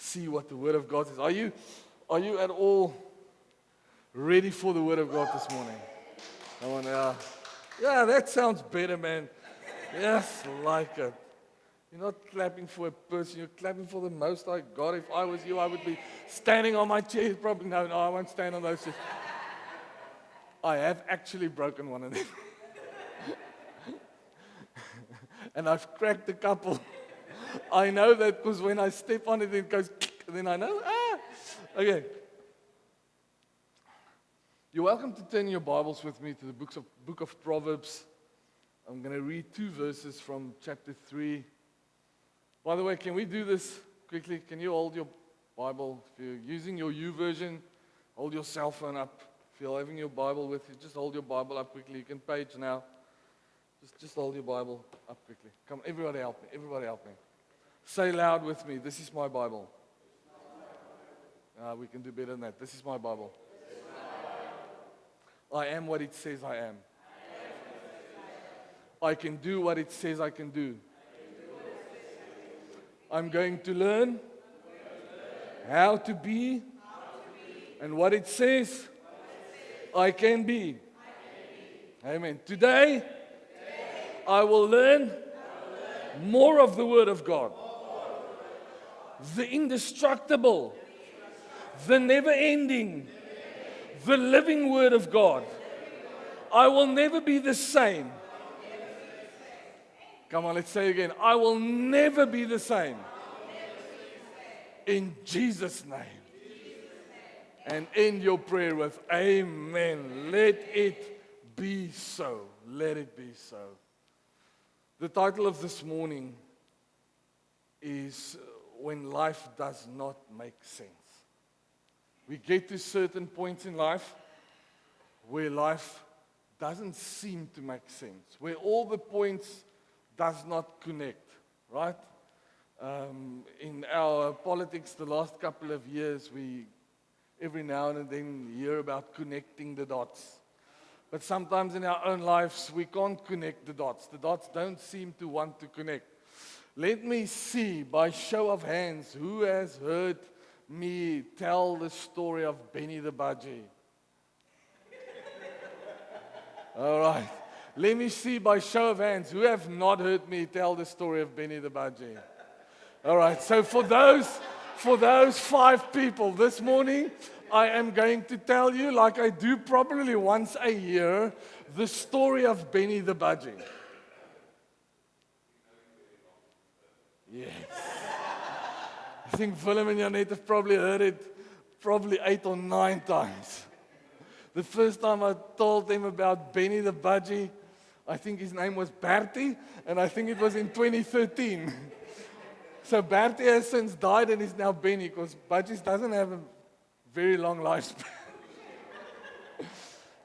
see what the Word of God says. Are you at all ready for the Word of God this morning? Come on, yeah, that sounds better, man. Yes, like it. You're not clapping for a person, you're clapping for the Most High God. If I was you, I would be standing on my chair. Probably, no, I won't stand on those chairs. I have actually broken one of them. And I've cracked a couple. I know that because when I step on it, it goes, then I know, Okay. You're welcome to turn your Bibles with me to the book of Proverbs. I'm going to read 2 verses from chapter 3. By the way, can we do this quickly? Can you hold your Bible? If you're using your YouVersion, hold your cell phone up. If you're having your Bible with you, just hold your Bible up quickly. You can page now. Just hold your Bible up quickly. Come, everybody help me. Everybody help me. Say loud with me, this is my Bible. We can do better than that. This is my Bible. I am what it says I am. I can do what it says I can do. I'm going to learn how to be and what it says I can be. Amen. Today, I will learn more of the Word of God. The indestructible, the never-ending, the living Word of God. I will never be the same. Come on, let's say again. I will never be the same. In Jesus' name. And end your prayer with Amen. Let it be so. Let it be so. The title of this morning is When Life Does Not Make Sense. We get to certain points in life where life doesn't seem to make sense, where all the points does not connect, right? In our politics the last couple of years, we every now and then hear about connecting the dots. But sometimes in our own lives, we can't connect the dots. The dots don't seem to want to connect. Let me see, by show of hands, who has heard me tell the story of Benny the Budgie? All right. Let me see, by show of hands, who have not heard me tell the story of Benny the Budgie? All right. So for those 5 people this morning, I am going to tell you, like I do probably once a year, the story of Benny the Budgie. Yes. I think Willem and Janet have probably heard it 8 or 9 times. The first time I told them about Benny the Budgie, I think his name was Bertie, and I think it was in 2013. So Bertie has since died and is now Benny, because Budgies doesn't have a very long lifespan.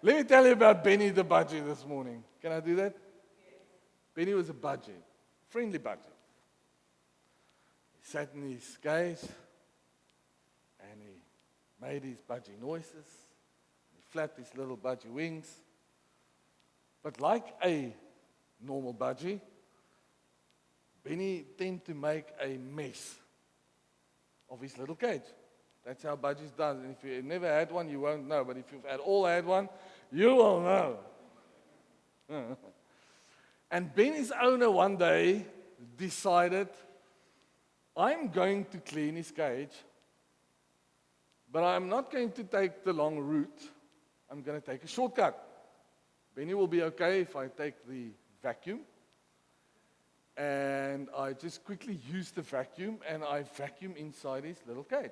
Let me tell you about Benny the Budgie this morning. Can I do that? Benny was a budgie, friendly budgie. He sat in his cage and he made his budgie noises. He flapped his little budgie wings. But like a normal budgie, Benny tended to make a mess of his little cage. That's how budgies does. And if you never had one, you won't know. But if you've all had one, you will know. And Benny's owner one day decided, I'm going to clean his cage, but I'm not going to take the long route. I'm going to take a shortcut. Benny will be okay if I take the vacuum. And I just quickly use the vacuum and I vacuum inside his little cage.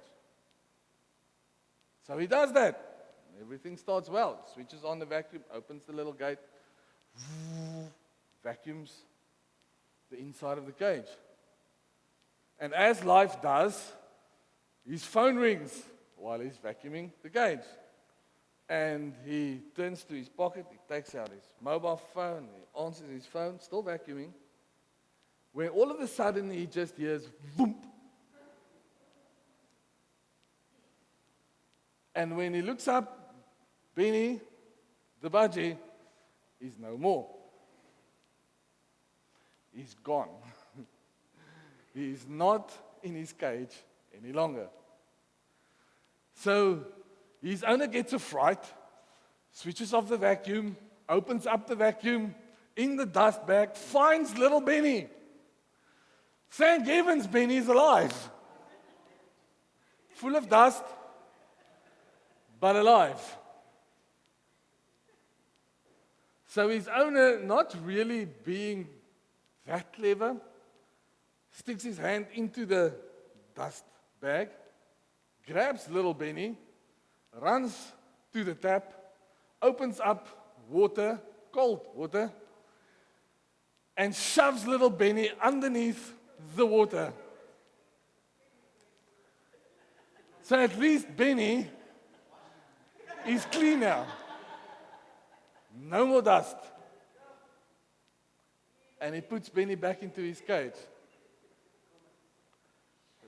So he does that. Everything starts well. Switches on the vacuum, opens the little gate, vacuums the inside of the cage. And as life does, his phone rings while he's vacuuming the cage. And he turns to his pocket, he takes out his mobile phone, he answers his phone, still vacuuming, when all of a sudden he just hears, boom. And when he looks up, Benny, the budgie, is no more. He's gone. He is not in his cage any longer. So his owner gets a fright, switches off the vacuum, opens up the vacuum, in the dust bag, finds little Benny. Thank heavens Benny's alive. Full of dust, but alive. So his owner, not really being that clever, sticks his hand into the dust bag, grabs little Benny, runs to the tap, opens up water, cold water, and shoves little Benny underneath the water. So at least Benny is clean now. No more dust. And he puts Benny back into his cage.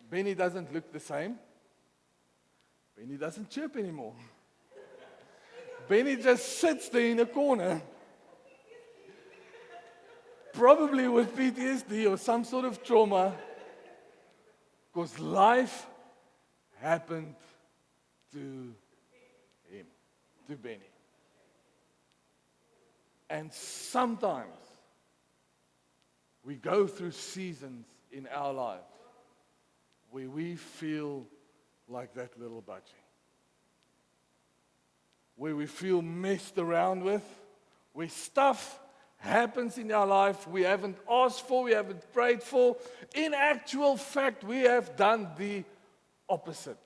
Benny doesn't look the same. Benny doesn't chirp anymore. Benny just sits there in a corner, probably with PTSD or some sort of trauma, because life happened to him, to Benny. And sometimes we go through seasons in our lives where we feel like that little budgie, where we feel messed around with, where stuff happens in our life we haven't asked for, we haven't prayed for. In actual fact, we have done the opposite.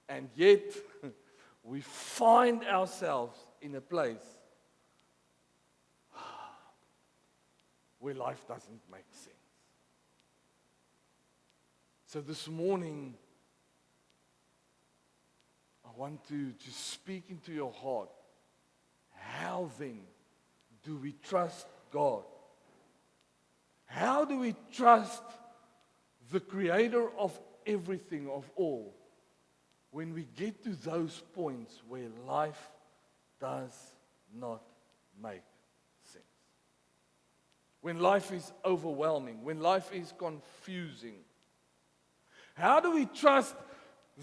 And yet, we find ourselves in a place where life doesn't make sense. So this morning, I want to speak into your heart. How then do we trust God? How do we trust the Creator of everything, of all, when we get to those points where life does not make sense? When life is overwhelming, when life is confusing. How do we trust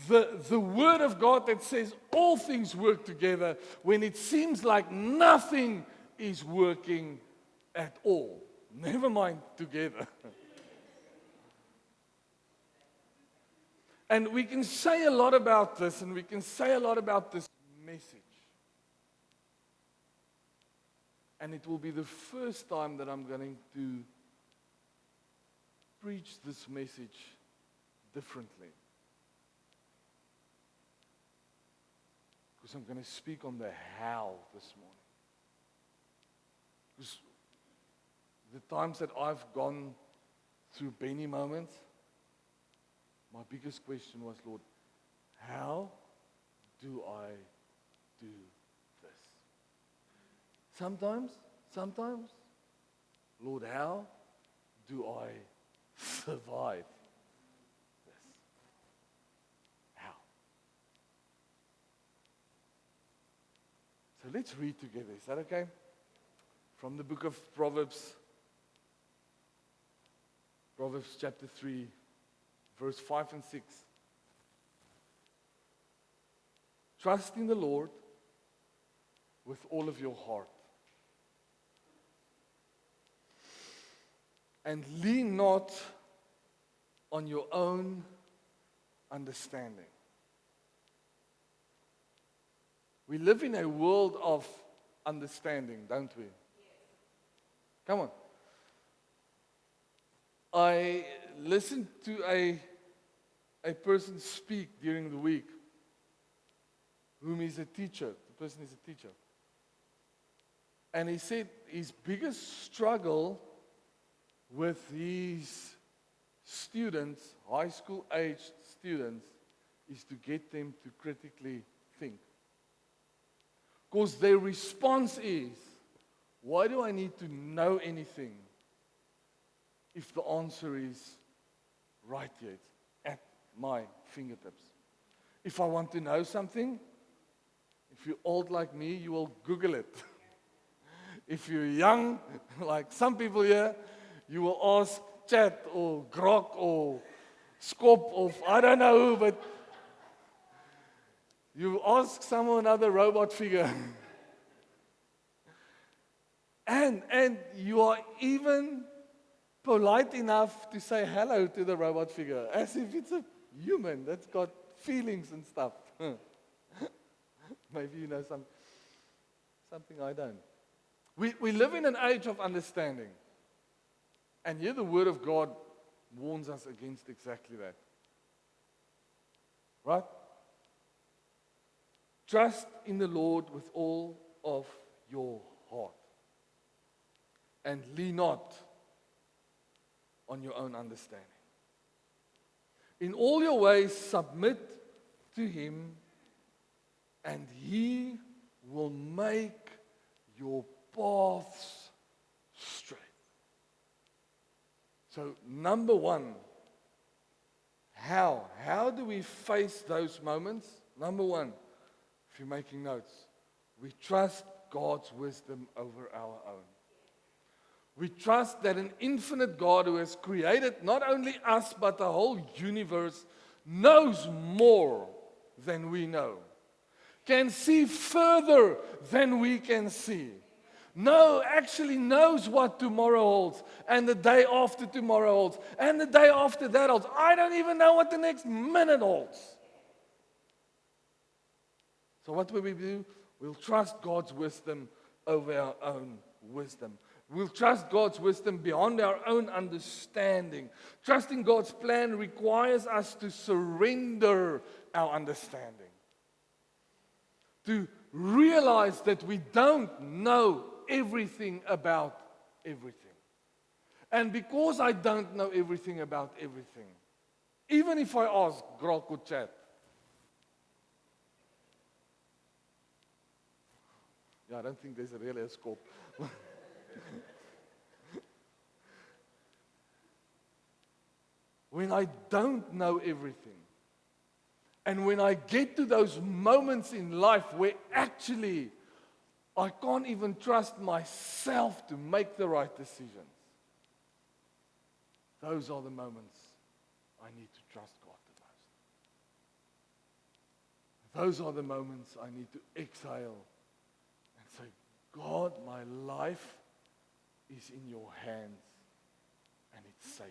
the Word of God that says all things work together when it seems like nothing is working at all? Never mind together. And we can say a lot about this, and we can say a lot about this message. And it will be the first time that I'm going to preach this message differently. Because I'm going to speak on the how this morning. Because the times that I've gone through Benny moments, my biggest question was, Lord, how do I do this? Sometimes, Lord, how do I survive this? How? So let's read together. Is that okay? From the book of Proverbs, Proverbs chapter 3, verse 5 and 6. Trust in the Lord with all of your heart, and lean not on your own understanding. We live in a world of understanding, don't we? Come on. I listened to a person speak during the week, whom is a teacher. The person is a teacher. And he said his biggest struggle with his students, high school aged students, is to get them to critically think. Because their response is, why do I need to know anything if the answer is right here, it's at my fingertips? If I want to know something, if you're old like me, you will Google it. If you're young, like some people here, you will ask Chat or Grok or Skop of I don't know who, but you ask someone another robot figure. And you are even polite enough to say hello to the robot figure, as if it's a human that's got feelings and stuff. Maybe you know something I don't. We live in an age of understanding. And here the Word of God warns us against exactly that. Right? Trust in the Lord with all of your heart. And lean not on your own understanding. In all your ways, submit to Him, and He will make your paths straight. So, number one, how? How do we face those moments? Number one, if you're making notes, we trust God's wisdom over our own. We trust that an infinite God who has created not only us but the whole universe knows more than we know, can see further than we can see. No, actually knows what tomorrow holds, and the day after tomorrow holds, and the day after that holds. I don't even know what the next minute holds. So what will we do? We'll trust God's wisdom over our own wisdom. We'll trust God's wisdom beyond our own understanding. Trusting God's plan requires us to surrender our understanding. To realize that we don't know everything about everything. And because I don't know everything about everything, even if I ask Groko Chat, I don't think there's really a scope. When I don't know everything, and when I get to those moments in life where actually I can't even trust myself to make the right decisions, those are the moments I need to trust God the most. Those are the moments I need to exhale and say, God, my life is in your hands and it's safe there.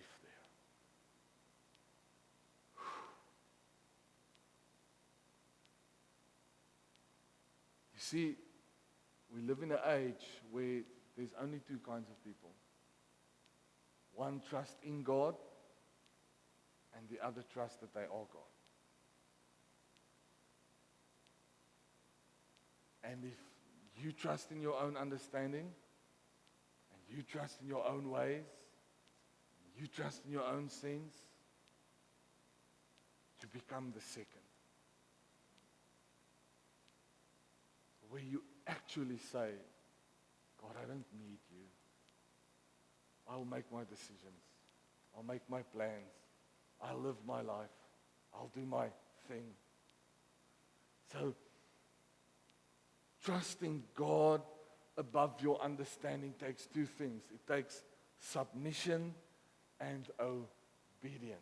You see, we live in an age where there's only two kinds of people. One trust in God, and the other trust that they are God. And if you trust in your own understanding, and you trust in your own ways, you trust in your own sense, you become the second. Where you actually say, God, I don't need you. I'll make my decisions. I'll make my plans. I'll live my life. I'll do my thing. So, trusting God above your understanding takes two things. It takes submission and obedience.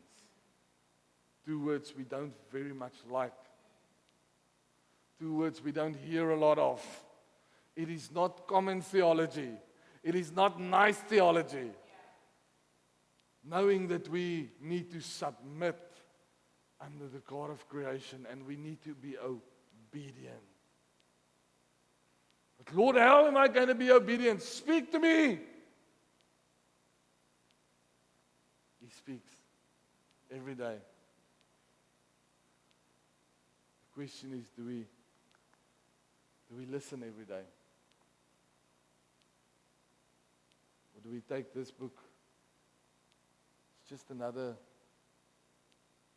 Two words we don't very much like. Two words we don't hear a lot of. It is not common theology. It is not nice theology. Knowing that we need to submit under the God of creation and we need to be obedient. But Lord, how am I going to be obedient? Speak to me. He speaks every day. The question is, do we listen every day? Or do we take this book? It's just another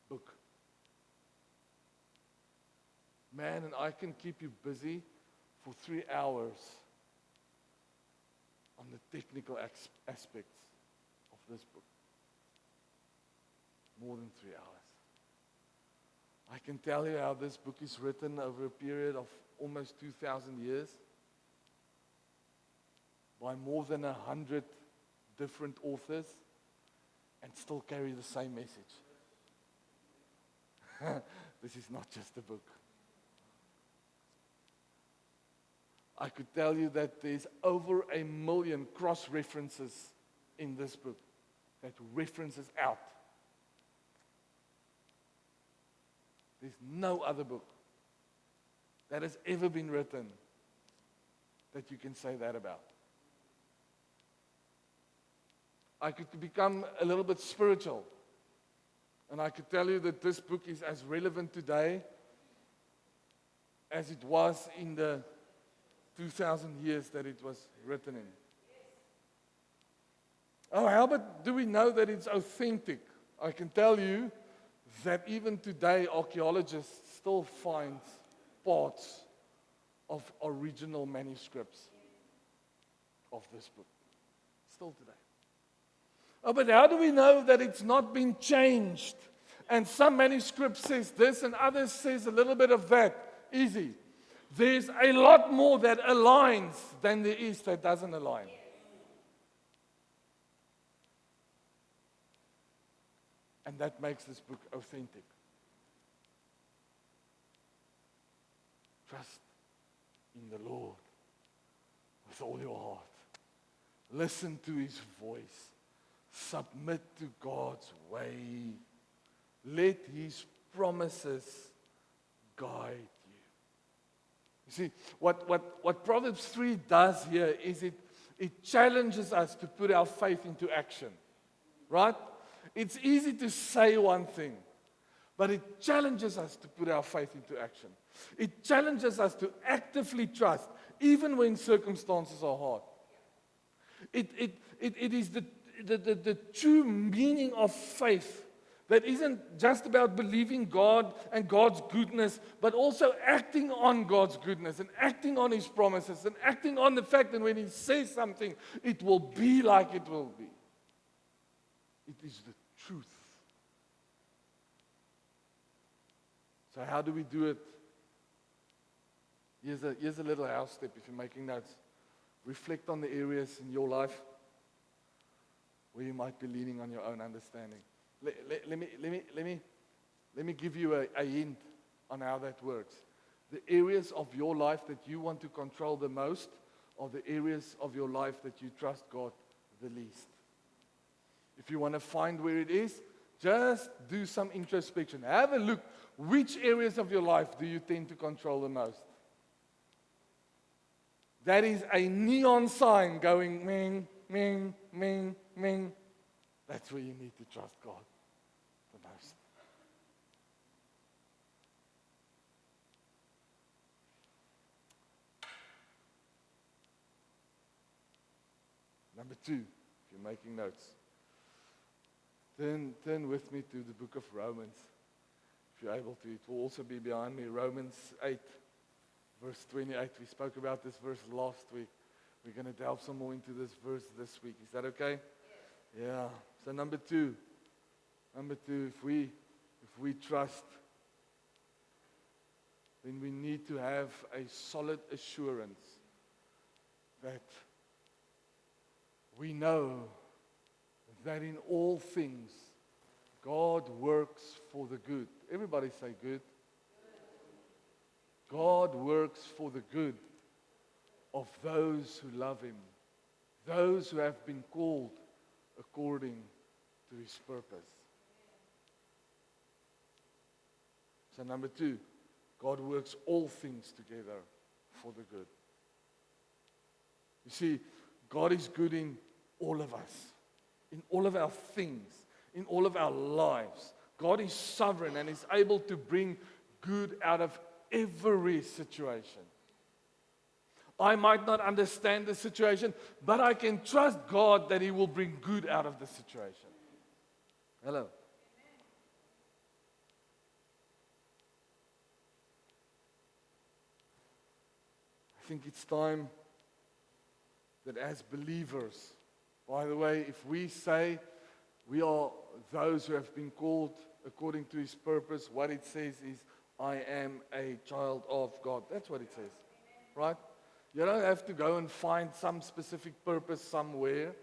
book. Man, and I can keep you busy for 3 hours on the technical aspects of this book. More than 3 hours. I can tell you how this book is written over a period of almost 2,000 years by more than 100 different authors and still carry the same message. this is not just a book. I could tell you that there's over 1 million cross-references in this book that references out. There's no other book that has ever been written that you can say that about. I could become a little bit spiritual, and I could tell you that this book is as relevant today as it was in the 2,000 years that it was written in. Oh, how about do we know that it's authentic? I can tell you that even today, archaeologists still find parts of original manuscripts of this book. Still today. Oh, but how do we know that it's not been changed? And some manuscript says this and others says a little bit of that. Easy. There's a lot more that aligns than there is that doesn't align. And that makes this book authentic. Trust in the Lord with all your heart. Listen to His voice. Submit to God's way. Let His promises guide you. You see, what Proverbs 3 does here is it challenges us to put our faith into action. Right? It's easy to say one thing, but it challenges us to put our faith into action. It challenges us to actively trust, even when circumstances are hard. It is the true meaning of faith that isn't just about believing God and God's goodness, but also acting on God's goodness and acting on His promises and acting on the fact that when He says something, it will be like it will be. It is the truth. So how do we do it? Here's a little house step if you're making notes. Reflect on the areas in your life where you might be leaning on your own understanding. Let me give you a hint on how that works. The areas of your life that you want to control the most are the areas of your life that you trust God the least. If you want to find where it is, just do some introspection. Have a look. Which areas of your life do you tend to control the most? That is a neon sign going, ming, ming, ming, ming. That's where you need to trust God the most. Number 2, if you're making notes. Turn with me to the book of Romans, if you're able to. It will also be behind me. Romans 8, verse 28. We spoke about this verse last week. We're going to delve some more into this verse this week. Is that okay? Yes. Yeah. So number 2, if we trust, then we need to have a solid assurance that we know that in all things, God works for the good. Everybody say good. God works for the good of those who love Him, those who have been called according to His purpose. So number 2, God works all things together for the good. You see, God is good in all of us. In all of our things, in all of our lives. God is sovereign and is able to bring good out of every situation. I might not understand the situation, but I can trust God that He will bring good out of the situation. Hello. I think it's time that as believers, by the way, if we say we are those who have been called according to His purpose, what it says is, I am a child of God. That's what it says, right? You don't have to go and find some specific purpose somewhere.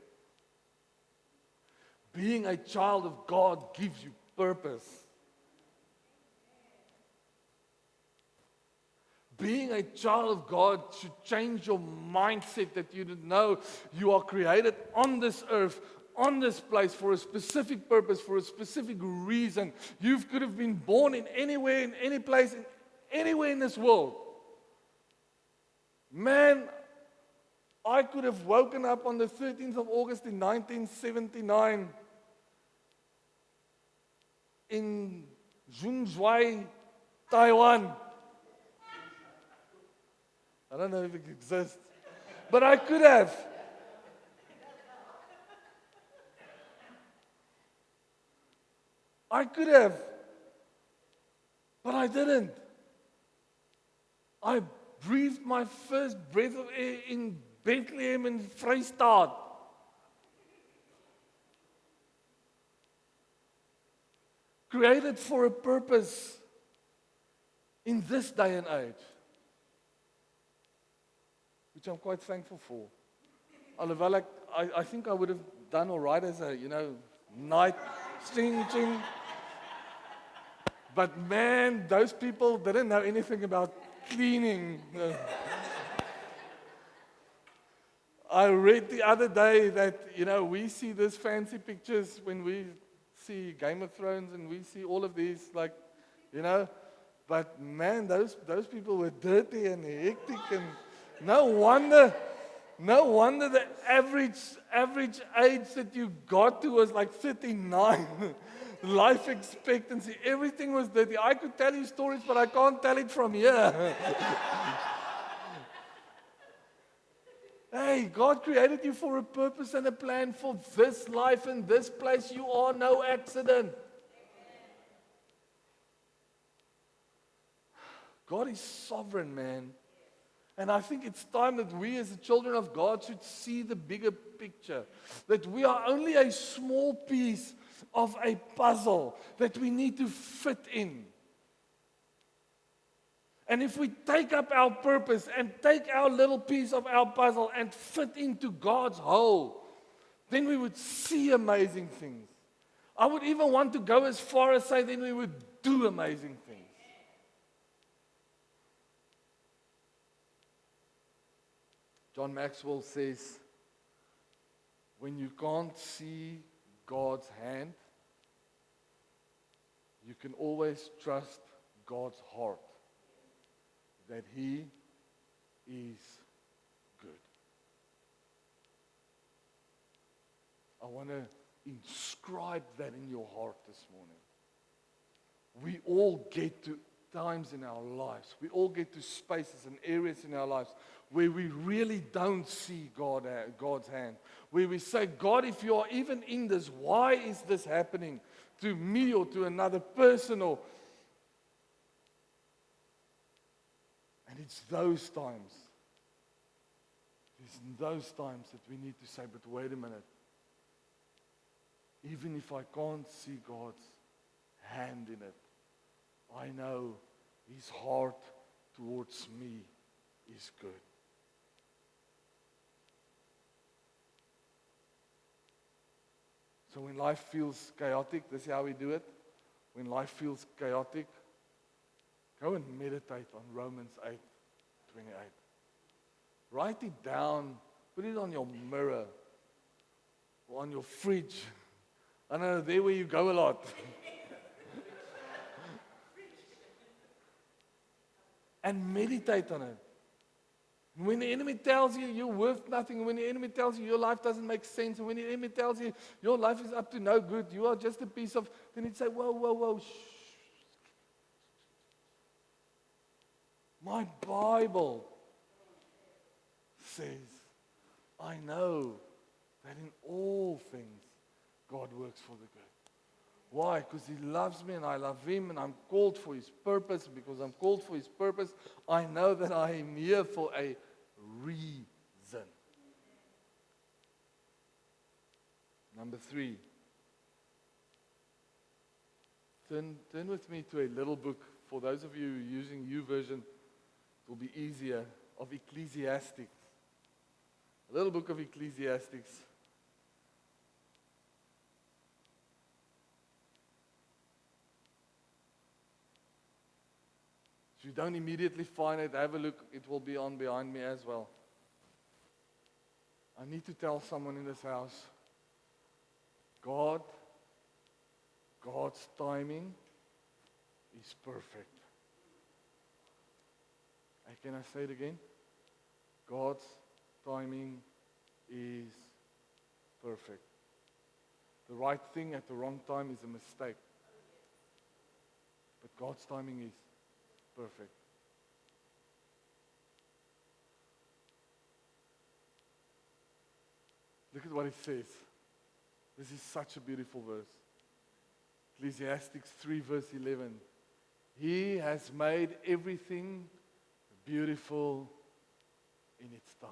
Being a child of God gives you purpose. being a child of God should change your mindset that you know you are created on this earth, on this place for a specific purpose, for a specific reason. You could have been born in anywhere, in any place, anywhere in this world. Man, I could have woken up on the 13th of August in 1979 in Zhuzhou, Taiwan. I don't know if it exists, but I could have. I could have, but I didn't. I breathed my first breath of air in Bethlehem in Vrystaat. Created for a purpose in this day and age, which I'm quite thankful for. Alhoewel I think I would have done all right as a, night ching. But man, those people didn't know anything about cleaning. I read the other day that, we see these fancy pictures when we see Game of Thrones and we see all of these, but man, those people were dirty and hectic, and no wonder the average age that you got to was like 39. Life expectancy, everything was dirty. I could tell you stories, but I can't tell it from here. Hey, God created you for a purpose and a plan for this life and this place. You are no accident. God is sovereign, man. And I think it's time that we as the children of God should see the bigger picture. That we are only a small piece of a puzzle that we need to fit in. And if we take up our purpose and take our little piece of our puzzle and fit into God's whole, then we would see amazing things. I would even want to go as far as say then we would do amazing things. John Maxwell says, when you can't see God's hand, you can always trust God's heart that He is good. I want to inscribe that in your heart this morning. We all get to times in our lives, we all get to spaces and areas in our lives where we really don't see God's hand. Where we say, God, if you are even in this, why is this happening to me or to another person? And it's those times that we need to say, but wait a minute. Even if I can't see God's hand in it, I know His heart towards me is good. So when life feels chaotic, this is how we do it. When life feels chaotic, go and meditate on Romans 8:28. Write it down, put it on your mirror or on your fridge. I know, there where you go a lot. And meditate on it. When the enemy tells you you're worth nothing, when the enemy tells you your life doesn't make sense, and when the enemy tells you your life is up to no good, you are just a piece of, then he'd say, whoa, shh. My Bible says, I know that in all things God works for the good. Why? Because He loves me and I love Him and I'm called for His purpose. Because I'm called for His purpose, I know that I am here for a reason. Number 3. Turn with me to a little book. For those of you using YouVersion, it will be easier, of Ecclesiastics. A little book of Ecclesiastics. If you don't immediately find it, have a look. It will be on behind me as well. I need to tell someone in this house, God's timing is perfect. And can I say it again? God's timing is perfect. The right thing at the wrong time is a mistake. But God's timing is perfect. Look at what it says. This is such a beautiful verse. Ecclesiastes 3 verse 11. He has made everything beautiful in its time.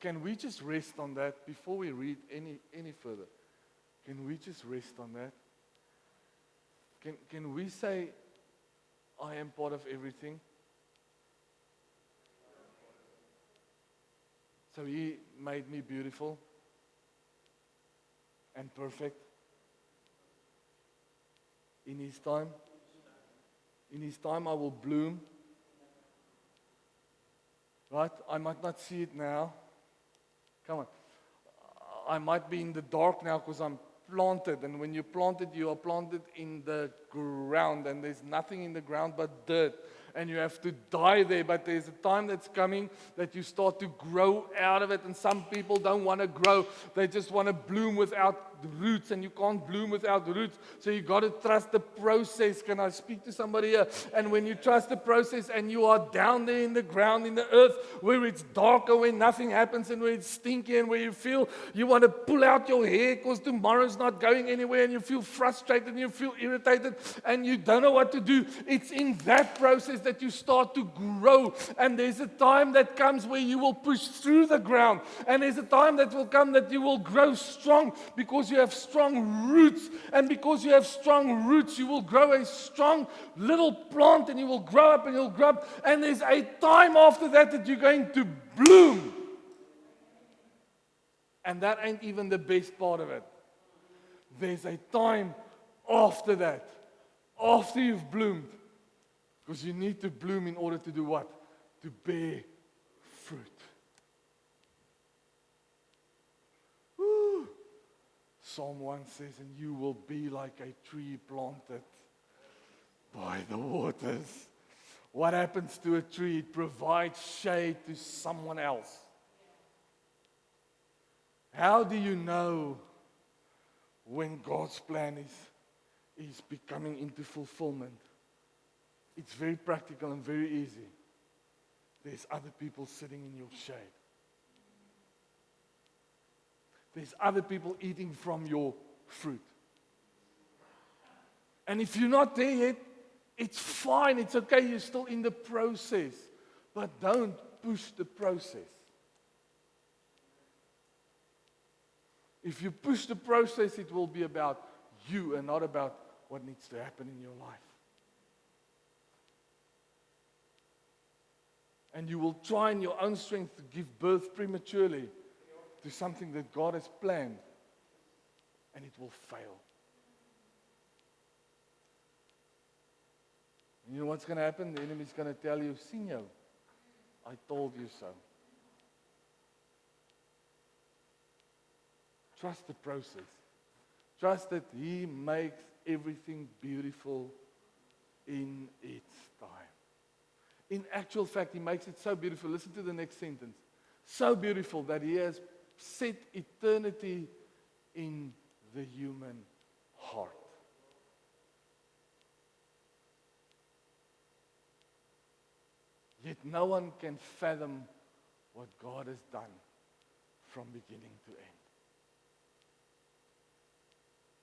Can we just rest on that before we read any further? Can we just rest on that? Can we say, I am part of everything? So He made me beautiful and perfect in His time. In His time I will bloom. Right? I might not see it now. Come on. I might be in the dark now because I'm planted. And when you're planted, you are planted in the ground. And there's nothing in the ground but dirt. And you have to die there. But there's a time that's coming that you start to grow out of it. And some people don't want to grow. They just want to bloom without roots. And you can't bloom without roots. So you got to trust the process. Can I speak to somebody here? And when you trust the process and you are down there in the ground, in the earth, where it's darker, where nothing happens, and where it's stinky, and where you feel you want to pull out your hair because tomorrow's not going anywhere, and you feel frustrated and you feel irritated and you don't know what to do. It's in that process that you start to grow. And there's a time that comes where you will push through the ground. And there's a time that will come that you will grow strong because you have strong roots. And because you have strong roots, you will grow a strong little plant, and you will grow up and you'll grow up. And there's a time after that that you're going to bloom. And that ain't even the best part of it. There's a time after that, after you've bloomed. Because you need to bloom in order to do what? To bear fruit. Woo. Psalm 1 says, and you will be like a tree planted by the waters. What happens to a tree? It provides shade to someone else. How do you know when God's plan is becoming into fulfillment? It's very practical and very easy. There's other people sitting in your shade. There's other people eating from your fruit. And if you're not there yet, it's fine. It's okay. You're still in the process. But don't push the process. If you push the process, it will be about you and not about what needs to happen in your life. And you will try in your own strength to give birth prematurely to something that God has planned. And it will fail. And you know what's going to happen? The enemy's going to tell you, Senor, I told you so. Trust the process. Trust that He makes everything beautiful in its time. In actual fact, He makes it so beautiful. Listen to the next sentence. So beautiful that He has set eternity in the human heart. Yet no one can fathom what God has done from beginning to end.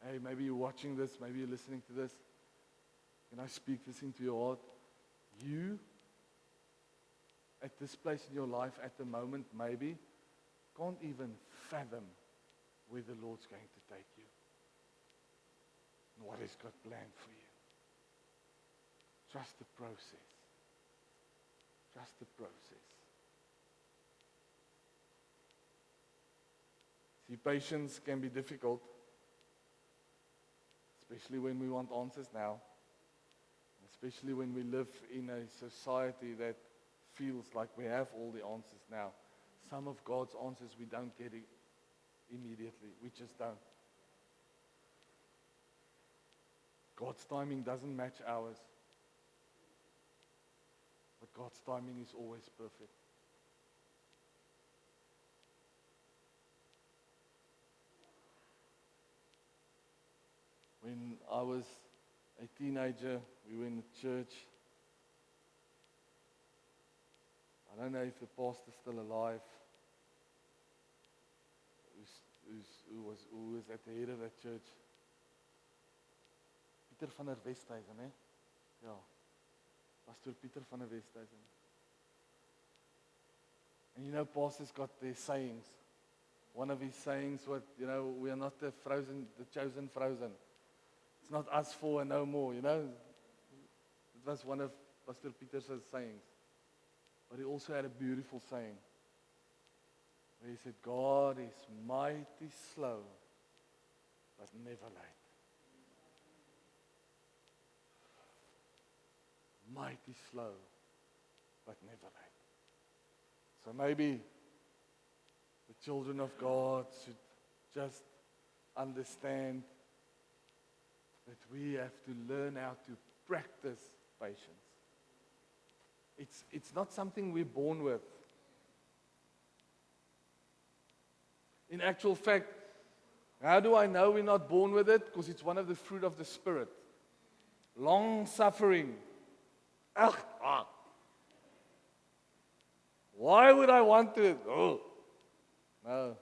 Hey, maybe you're watching this, maybe you're listening to this. Can I speak this into your heart? You, at this place in your life, at the moment, maybe, can't even fathom where the Lord's going to take you. And what He's got planned for you. Trust the process. Trust the process. See, patience can be difficult. Especially when we want answers now. especially when we live in a society that feels like we have all the answers now. Some of God's answers we don't get immediately. We just don't. God's timing doesn't match ours. But God's timing is always perfect. When I was a teenager, we were in the church. I don't know if the pastor's still alive. Who was at the head of that church? Pieter van der Westhuizen, eh? Ja. Pastor Pieter van der Westhuizen. And you know, pastors got their sayings. One of his sayings was, we are not the chosen frozen. It's not us four and no more, It was one of Pastor Peter's sayings. But he also had a beautiful saying. Where he said, God is mighty slow, but never late. Mighty slow, but never late. So maybe the children of God should just understand that we have to learn how to practice patience. It's not something we're born with. In actual fact, how do I know we're not born with it? Because it's one of the fruit of the Spirit. Long suffering. Why would I want to? Oh, no.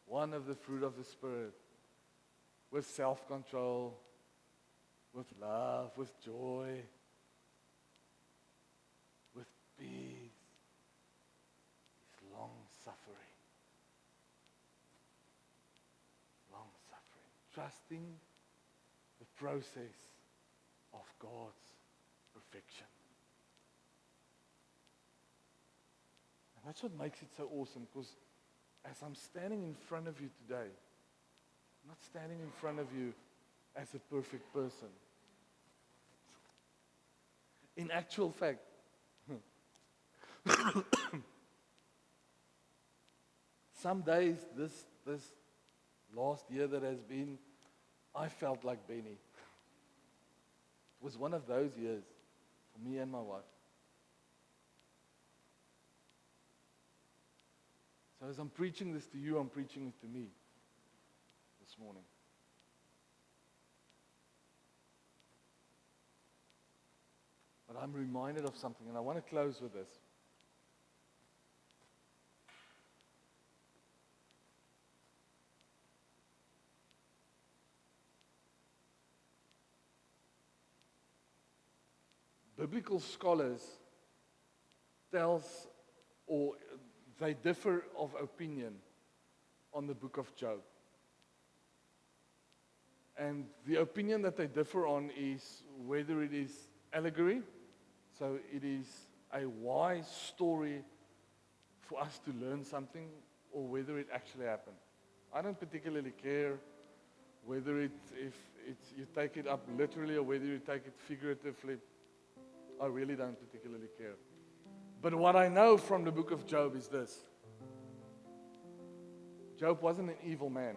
One of the fruit of the Spirit. With self-control, with love, with joy, with peace, is long-suffering. Long-suffering. Trusting the process of God's perfection. And that's what makes it so awesome, because as I'm standing in front of you today, I'm not standing in front of you as a perfect person. In actual fact, some days this last year that has been, I felt like Benny. It was one of those years for me and my wife. So as I'm preaching this to you, I'm preaching it to me this morning. But I'm reminded of something, and I want to close with this. Biblical scholars they differ of opinion on the book of Job. And the opinion that they differ on is whether it is allegory, so it is a wise story for us to learn something, or whether it actually happened. I don't particularly care whether if you take it up literally or whether you take it figuratively. I really don't particularly care. But what I know from the book of Job is this. Job wasn't an evil man.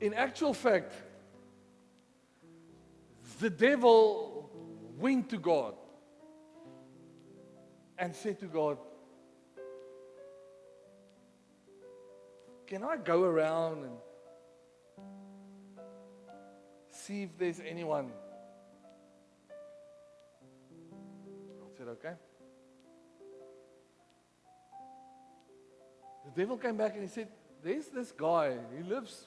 In actual fact, the devil went to God and said to God, can I go around and see if there's anyone? God said, okay. The devil came back and he said, there's this guy, he lives,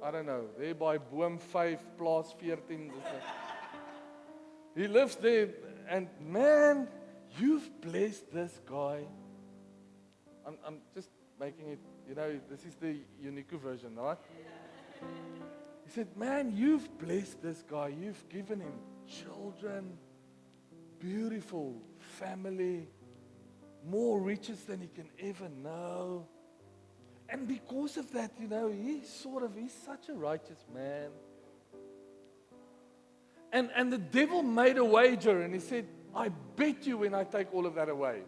I don't know, there by Boom 5, Plaas 14. He lives there, and man, you've blessed this guy. I'm just making it, this is the unique version, right? He said, man, you've blessed this guy. You've given him children, beautiful family, more riches than he can ever know. And because of that, he's such a righteous man. And the devil made a wager and he said, I bet you when I take all of that away,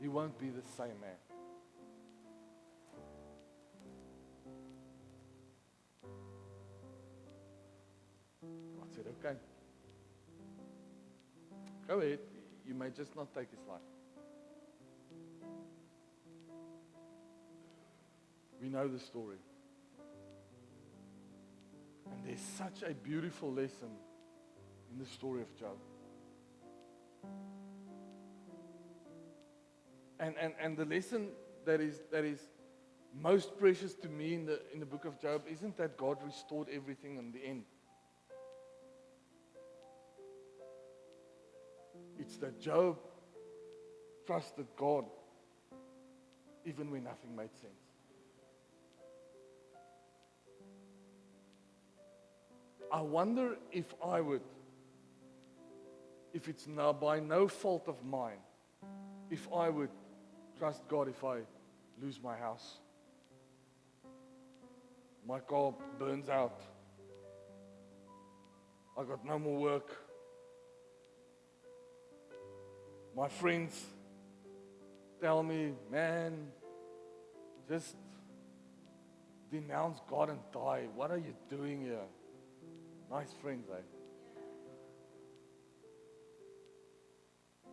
he won't be the same man. God said, okay, go ahead. You may just not take his life. We know the story. And there's such a beautiful lesson in the story of Job. And the lesson that is most precious to me in the book of Job isn't that God restored everything in the end. It's that Job trusted God even when nothing made sense. I wonder if it's now by no fault of mine, if I would trust God if I lose my house, my car burns out, I got no more work, my friends tell me, man, just denounce God and die. What are you doing here? Nice friends, eh?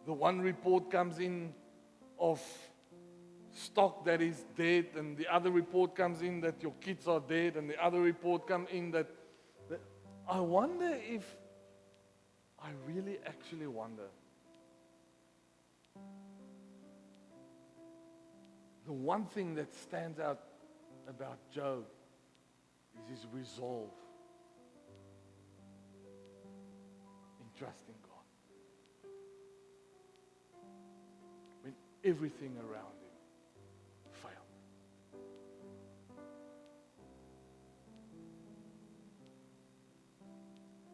The one report comes in of stock that is dead, and the other report comes in that your kids are dead, and the other report comes in that I wonder if, I really actually wonder, the one thing that stands out about Job is his resolve in trusting God. When everything around him failed.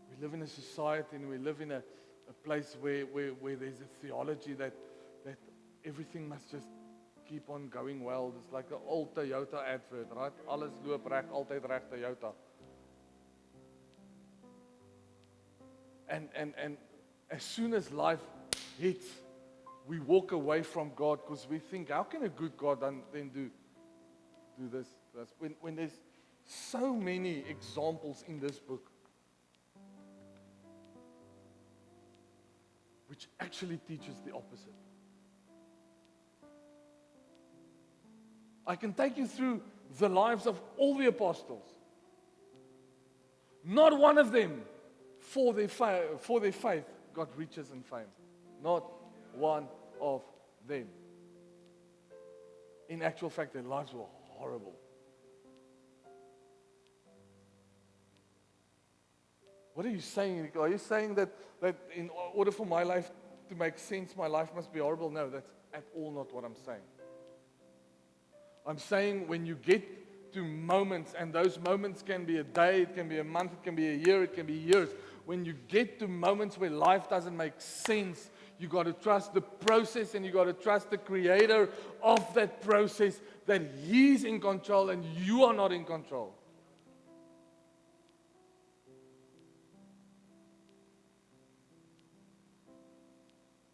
We live in a society and we live in a place where there's a theology that everything must just keep on going well. It's like an old Toyota advert, right? Alles loop reg, altyd reg Toyota. And as soon as life hits, we walk away from God because we think, how can a good God then do this? When there's so many examples in this book which actually teaches the opposite. I can take you through the lives of all the apostles. Not one of them, for their faith, got riches and fame. Not one of them. In actual fact, their lives were horrible. What are you saying? Are you saying that in order for my life to make sense, my life must be horrible? No, that's at all not what I'm saying. I'm saying when you get to moments, and those moments can be a day, it can be a month, it can be a year, it can be years. When you get to moments where life doesn't make sense, you got to trust the process and you got to trust the creator of that process, that he's in control and you are not in control.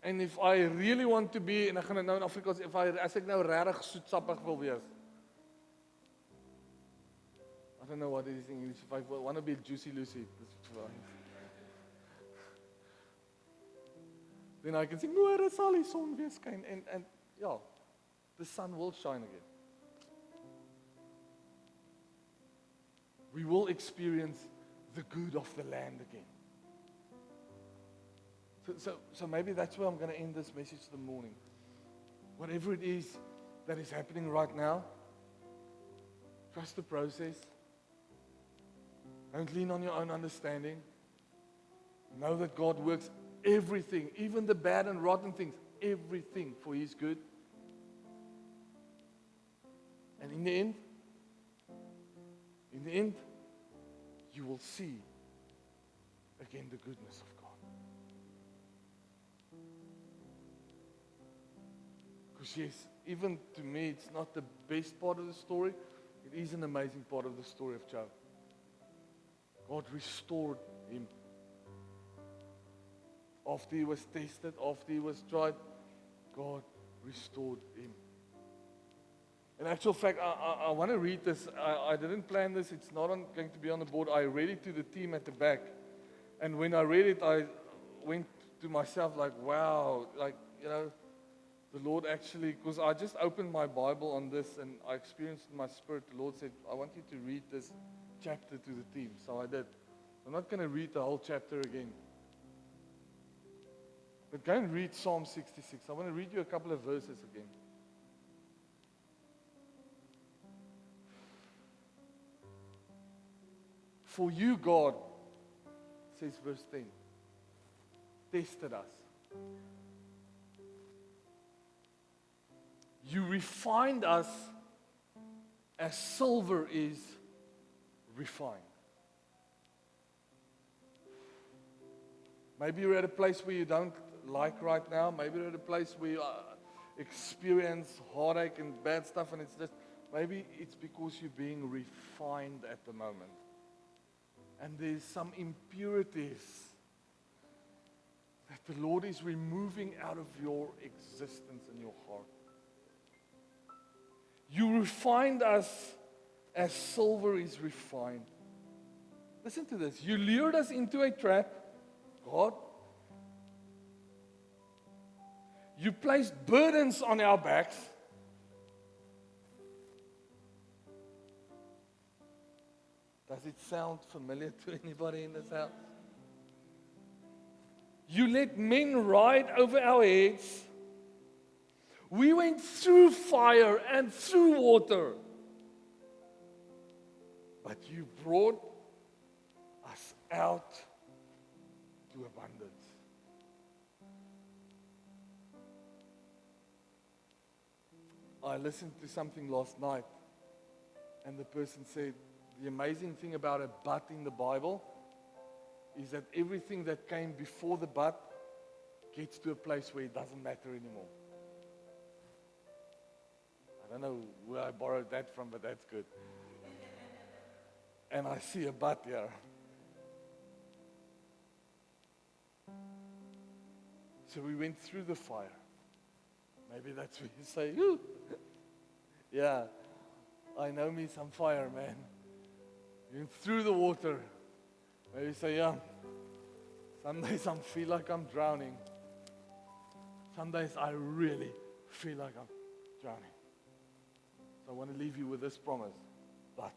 En if I really want to be, en ek gaan dit nou in Afrikaans, as ek nou regtig soetsappig wil wees. I don't know what it is in English. If I want to be Juicy Lucy, then I can sing, môre sal die son weer skyn. And yeah, the sun will shine again. We will experience the good of the land again. So maybe that's where I'm going to end this message this morning. Whatever it is that is happening right now, trust the process. Don't lean on your own understanding. Know that God works everything, even the bad and rotten things, everything for His good. And in the end, you will see again the goodness of God. Because yes, even to me, it's not the best part of the story. It is an amazing part of the story of Job. God restored him. After he was tested, after he was tried, God restored him. In actual fact, I want to read this. I didn't plan this. It's not going to be on the board. I read it to the team at the back. And when I read it, I went to myself like, wow, like, the Lord actually, because I just opened my Bible on this and I experienced in my spirit, the Lord said, I want you to read this chapter to the team. So I did. I'm not going to read the whole chapter again. But go and read Psalm 66. I want to read you a couple of verses again. For you, God, says verse 10, tested us. You refined us as silver is refined. Maybe you're at a place where you don't like right now. Maybe you're at a place where you experience heartache and bad stuff, and maybe it's because you're being refined at the moment. And there's some impurities that the Lord is removing out of your existence and your heart. You refined us as silver is refined. Listen to this. You lured us into a trap, God. You placed burdens on our backs. Does it sound familiar to anybody in this house? You let men ride over our heads. We went through fire and through water. But you brought us out to abundance. I listened to something last night, and the person said, the amazing thing about a but in the Bible is that everything that came before the but gets to a place where it doesn't matter anymore. I don't know where I borrowed that from, but that's good. And I see a but here. So we went through the fire. Maybe that's where you say, ooh. Yeah, I know me some fire, man. We went through the water. Maybe you say, yeah, some days I feel like I'm drowning. Some days I really feel like I'm drowning. So I want to leave you with this promise. But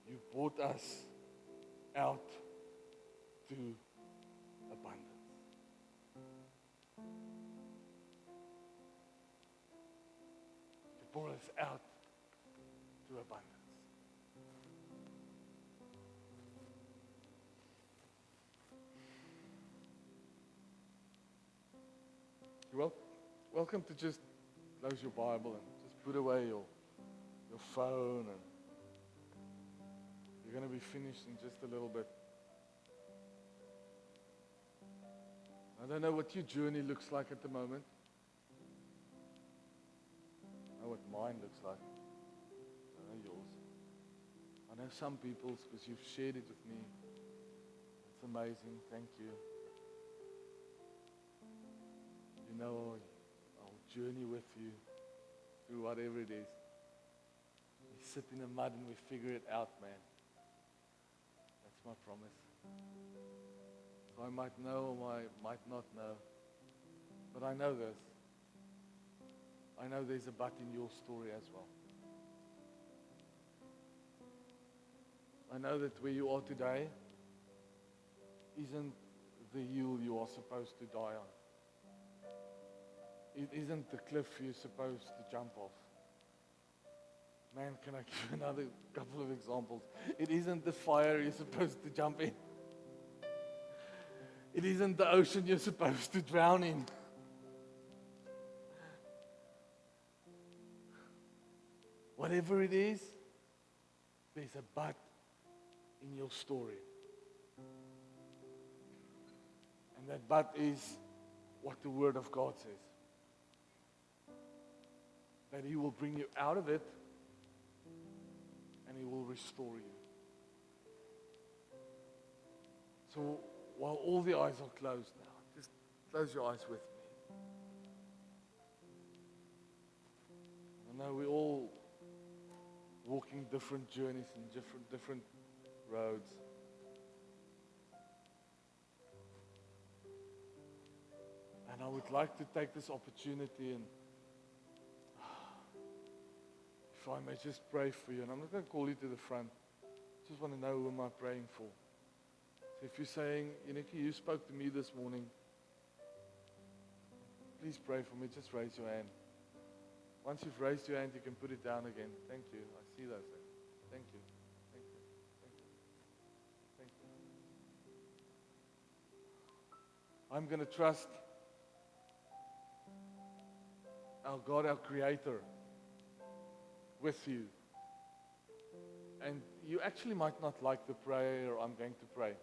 you brought us out to abundance. You brought us out to abundance. You're welcome to just close your Bible and just put away your phone, and you're going to be finished in just a little bit. I don't know what your journey looks like at the moment. I know what mine looks like. I know yours. I know some people's because you've shared it with me. It's amazing. Thank you. You know, I'll journey with you through whatever it is. We sit in the mud and we figure it out, man. That's my promise. So I might know or I might not know. But I know this. I know there's a but in your story as well. I know that where you are today isn't the hill you are supposed to die on. It isn't the cliff you're supposed to jump off. Man, can I give you another couple of examples? It isn't the fire you're supposed to jump in. It isn't the ocean you're supposed to drown in. Whatever it is, there's a but in your story. And that but is what the Word of God says. That He will bring you out of it and He will restore you. So while all the eyes are closed now, just close your eyes with me. I know we're all walking different journeys and different roads. And I would like to take this opportunity and, if I may just pray for you, and I'm not going to call you to the front. I just want to know who am I praying for. So if you're saying, Yannicki, you spoke to me this morning, please pray for me. Just raise your hand. Once you've raised your hand, you can put it down again. Thank you. I see those things. Thank you. Thank you. Thank you. Thank you. I'm going to trust our God, our Creator, with you. And you actually might not like the prayer I'm going to pray.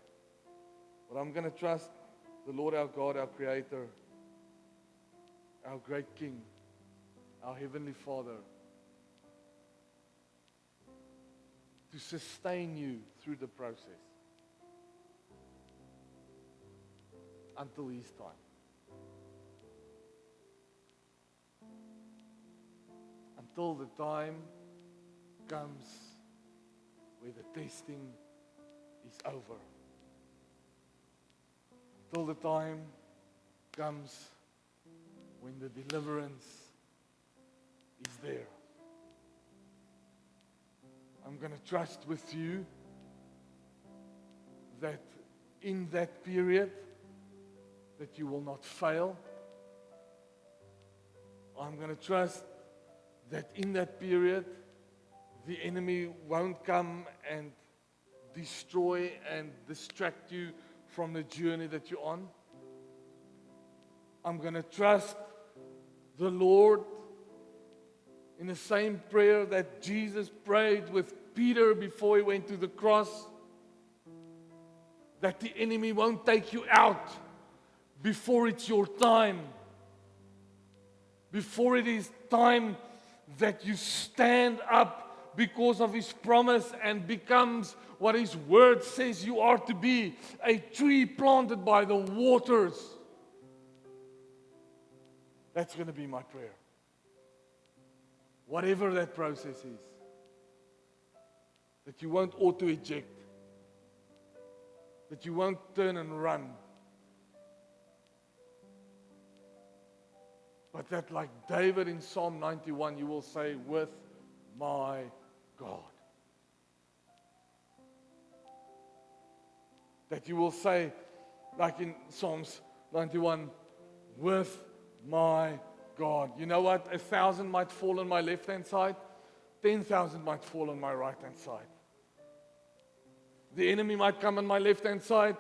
But I'm going to trust the Lord our God, our Creator, our great King, our Heavenly Father, to sustain you through the process until His time. Until the time comes where the testing is over. Until the time comes when the deliverance is there. I'm going to trust with you that in that period that you will not fail. I'm going to trust that in that period, the enemy won't come and destroy and distract you from the journey that you're on. I'm going to trust the Lord in the same prayer that Jesus prayed with Peter before he went to the cross, that the enemy won't take you out before it's your time, before it is time that you stand up because of His promise and becomes what His word says you are to be, a tree planted by the waters. That's going to be my prayer. Whatever that process is, that you won't auto-eject, that you won't turn and run, but that like David in Psalm 91, you will say, with my God. That you will say, like in Psalms 91, with my God. You know what? 1,000 might fall on my left-hand side, 10,000 might fall on my right-hand side. The enemy might come on my left-hand side,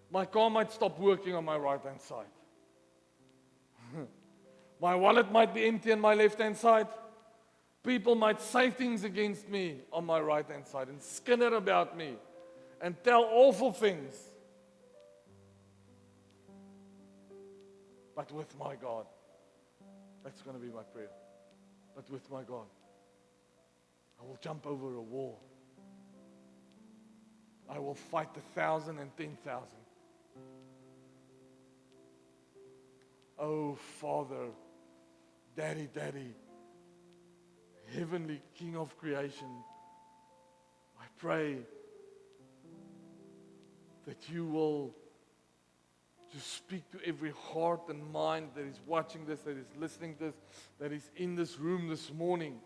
my car might stop working on my right-hand side. My wallet might be empty on my left-hand side. People might say things against me on my right-hand side and skinner about me and tell awful things. But with my God, that's going to be my prayer. But with my God, I will jump over a wall. I will fight 1,000 and 10,000. Oh, Father, Daddy, Daddy, Heavenly King of creation, I pray that you will just speak to every heart and mind that is watching this, that is listening to this, that is in this room this morning.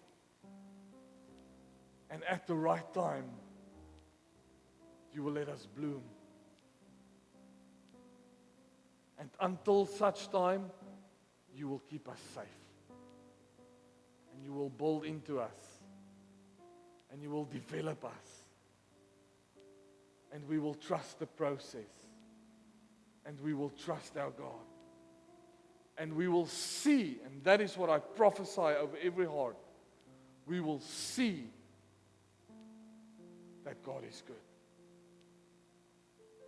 And at the right time, you will let us bloom. And until such time, you will keep us safe. And you will build into us. And you will develop us. And we will trust the process. And we will trust our God. And we will see, and that is what I prophesy over every heart, we will see that God is good.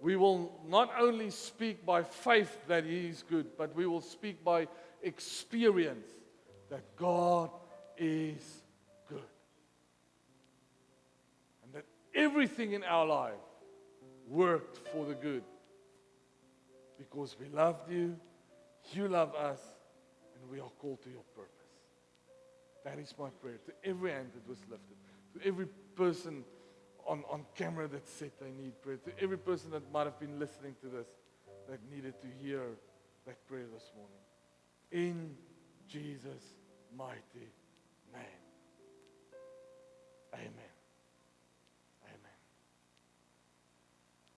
we will not only speak by faith that He is good, but we will speak by experience that God is good. And that everything in our life worked for the good. Because we loved you, you love us, and we are called to your purpose. That is my prayer to every hand that was lifted, to every person on camera that said they need prayer, to every person that might have been listening to this that needed to hear that prayer this morning. In Jesus' mighty name. Amen.